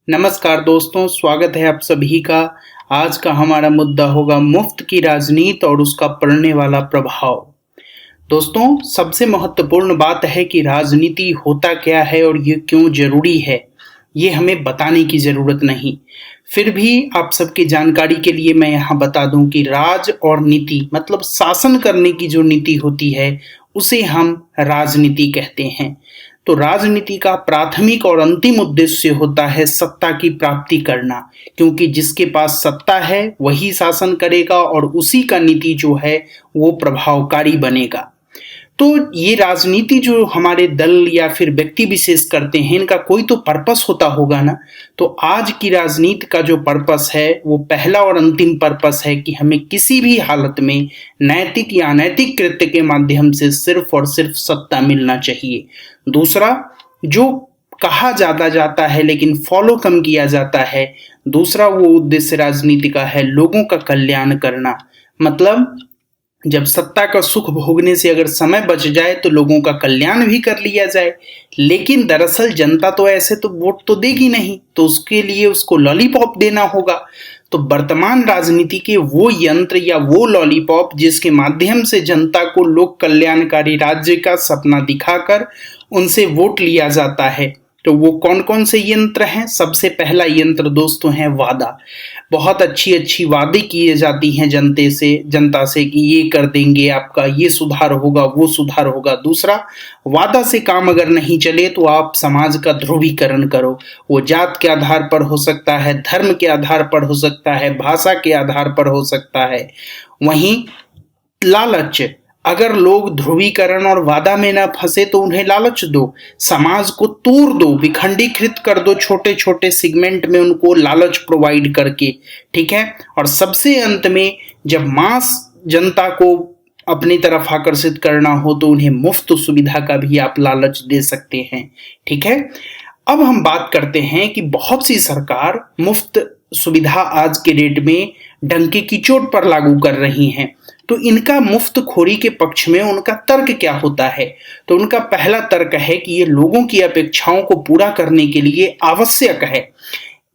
नमस्कार दोस्तों, स्वागत है आप सभी का। आज का हमारा मुद्दा होगा मुफ्त की राजनीति और उसका पड़ने वाला प्रभाव। दोस्तों, सबसे महत्वपूर्ण बात है कि राजनीति होता क्या है और ये क्यों जरूरी है, ये हमें बताने की जरूरत नहीं। फिर भी आप सबकी जानकारी के लिए मैं यहाँ बता दूं कि राज और नीति मतलब शासन करने की जो नीति होती है उसे हम राजनीति कहते हैं। तो राजनीति का प्राथमिक और अंतिम उद्देश्य होता है सत्ता की प्राप्ति करना, क्योंकि जिसके पास सत्ता है वही शासन करेगा और उसी का नीति जो है वो प्रभावकारी बनेगा। तो ये राजनीति जो हमारे दल या फिर व्यक्ति विशेष करते हैं, इनका कोई तो पर्पस होता होगा ना। तो आज की राजनीति का जो पर्पस है वो पहला और अंतिम पर्पस है कि हमें किसी भी हालत में नैतिक या अनैतिक कृत्य के माध्यम से सिर्फ और सिर्फ सत्ता मिलना चाहिए। दूसरा, जो कहा ज्यादा जाता है लेकिन फॉलो कम किया जाता है, दूसरा वो उद्देश्य राजनीति का है लोगों का कल्याण करना। मतलब जब सत्ता का सुख भोगने से अगर समय बच जाए तो लोगों का कल्याण भी कर लिया जाए। लेकिन दरअसल जनता तो ऐसे तो वोट तो देगी नहीं, तो उसके लिए उसको लॉलीपॉप देना होगा। तो वर्तमान राजनीति के वो यंत्र या वो लॉलीपॉप जिसके माध्यम से जनता को लोक कल्याणकारी राज्य का सपना दिखाकर उनसे वोट लिया जाता है, तो वो कौन कौन से यंत्र हैं? सबसे पहला यंत्र दोस्तों है वादा। बहुत अच्छी अच्छी वादे किए जाती हैं जनता से कि ये कर देंगे, आपका ये सुधार होगा, वो सुधार होगा। दूसरा, वादा से काम अगर नहीं चले तो आप समाज का ध्रुवीकरण करो। वो जात के आधार पर हो सकता है, धर्म के आधार पर हो सकता है, भाषा के आधार पर हो सकता है। वहीं लालच, अगर लोग ध्रुवीकरण और वादा में ना फंसे तो उन्हें लालच दो, समाज को तोड़ दो, विखंडीकृत कर दो छोटे छोटे सेगमेंट में, उनको लालच प्रोवाइड करके। ठीक है। और सबसे अंत में जब मास जनता को अपनी तरफ आकर्षित करना हो तो उन्हें मुफ्त सुविधा का भी आप लालच दे सकते हैं। ठीक है। अब हम बात करते हैं कि बहुत सी सरकार मुफ्त सुविधा आज के डेट में डंके की चोट पर लागू कर रही हैं। तो इनका मुफ्त खोरी के पक्ष में उनका तर्क क्या होता है? तो उनका पहला तर्क है कि ये लोगों की अपेक्षाओं को पूरा करने के लिए आवश्यक है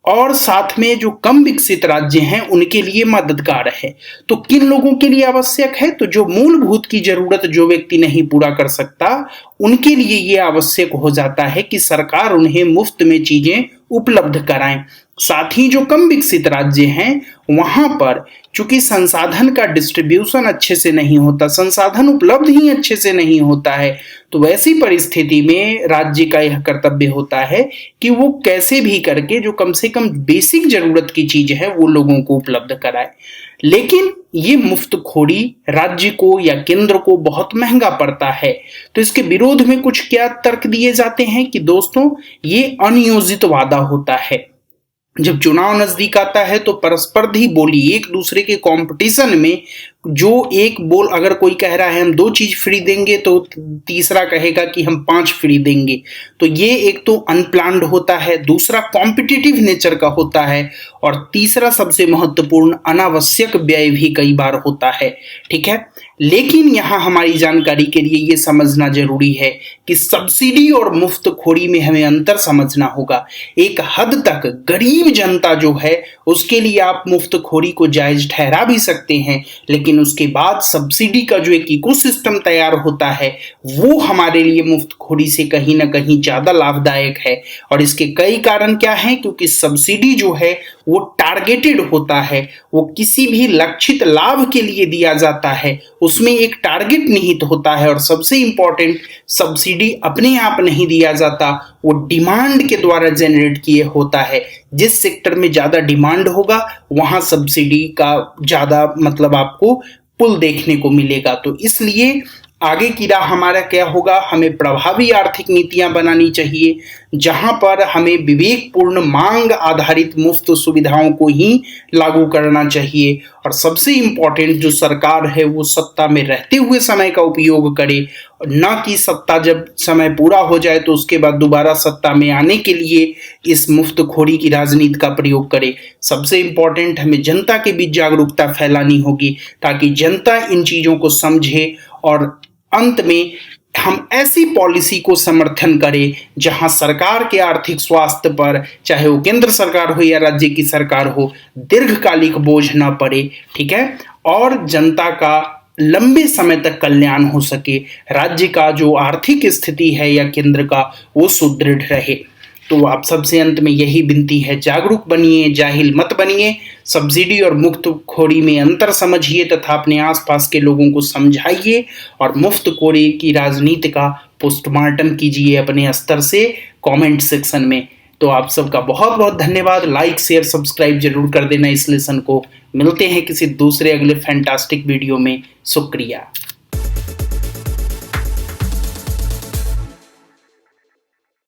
और साथ में जो कम विकसित राज्य हैं उनके लिए मददगार है। तो किन लोगों के लिए आवश्यक है? तो जो मूलभूत की जरूरत जो व्यक्ति नहीं पूरा कर सकता उनके लिए ये आवश्यक हो जाता है कि सरकार उन्हें मुफ्त में चीजें उपलब्ध कराएं। साथ ही जो कम विकसित राज्य हैं वहां पर चूंकि संसाधन का डिस्ट्रीब्यूशन अच्छे से नहीं होता, संसाधन उपलब्ध ही अच्छे से नहीं होता है, तो वैसी परिस्थिति में राज्य का यह कर्तव्य होता है कि वो कैसे भी करके जो कम से कम बेसिक जरूरत की चीज है वो लोगों को उपलब्ध कराए। लेकिन ये मुफ्तखोरी राज्य को या केंद्र को बहुत महंगा पड़ता है। तो इसके विरोध में कुछ क्या तर्क दिए जाते हैं कि दोस्तों ये अनियोजित वादा होता है। जब चुनाव नजदीक आता है तो परस्पर्धी बोली, एक दूसरे के कंपटीशन में जो एक बोल अगर कोई कह रहा है हम 2 चीज फ्री देंगे तो तीसरा कहेगा कि हम 5 फ्री देंगे, तो ये एक तो अनप्लान्ड होता है, दूसरा कॉम्पिटिटिव नेचर का होता है और तीसरा सबसे महत्वपूर्ण अनावश्यक व्यय भी कई बार होता है। ठीक है। लेकिन यहाँ हमारी जानकारी के लिए ये समझना जरूरी है कि सब्सिडी और मुफ्तखोरी में हमें अंतर समझना होगा। एक हद तक गरीब जनता जो है उसके लिए आप मुफ्तखोरी को जायज ठहरा भी सकते हैं, लेकिन उसके बाद सब्सिडी का जो एक इकोसिस्टम तैयार होता है वो हमारे लिए मुफ्तखोरी से कहीं ना कहीं ज्यादा लाभदायक है। और इसके कई कारण क्या हैं? क्योंकि सब्सिडी जो है वो टारगेटेड होता है, वो किसी भी लक्षित लाभ के लिए दिया जाता है, उसमें एक टारगेट निहित होता है। और सबसे इंपॉर्टेंट, सब्सिडी अपने आप नहीं दिया जाता, वो डिमांड के द्वारा जनरेट किए होता है। जिस सेक्टर में ज्यादा डिमांड होगा वहां सब्सिडी का ज्यादा मतलब आपको पुल देखने को मिलेगा। तो इसलिए आगे की राह हमारा क्या होगा? हमें प्रभावी आर्थिक नीतियां बनानी चाहिए जहां पर हमें विवेकपूर्ण मांग आधारित मुफ्त सुविधाओं को ही लागू करना चाहिए। और सबसे इंपॉर्टेंट, जो सरकार है वो सत्ता में रहते हुए समय का उपयोग करे, न कि सत्ता जब समय पूरा हो जाए तो उसके बाद दोबारा सत्ता में आने के लिए इस मुफ्तखोरी की राजनीति का प्रयोग करे। सबसे इंपॉर्टेंट, हमें जनता के बीच जागरूकता फैलानी होगी ताकि जनता इन चीजों को समझे और अंत में हम ऐसी पॉलिसी को समर्थन करें जहां सरकार के आर्थिक स्वास्थ्य पर, चाहे वो केंद्र सरकार हो या राज्य की सरकार हो, दीर्घकालिक बोझ ना पड़े, ठीक है, और जनता का लंबे समय तक कल्याण हो सके, राज्य का जो आर्थिक स्थिति है या केंद्र का वो सुदृढ़ रहे। तो आप सबसे अंत में यही विनती है, जागरूक बनिए, जाहिल मत बनिए, सब्सिडी और मुफ्तखोरी में अंतर समझिए तथा अपने आसपास के लोगों को समझाइए और मुफ्तखोरी की राजनीति का पोस्टमार्टम कीजिए अपने स्तर से कमेंट सेक्शन में। तो आप सबका बहुत बहुत धन्यवाद। लाइक शेयर सब्सक्राइब जरूर कर देना इस लेसन को। मिलते हैं किसी दूसरे अगले फैंटास्टिक वीडियो में। शुक्रिया।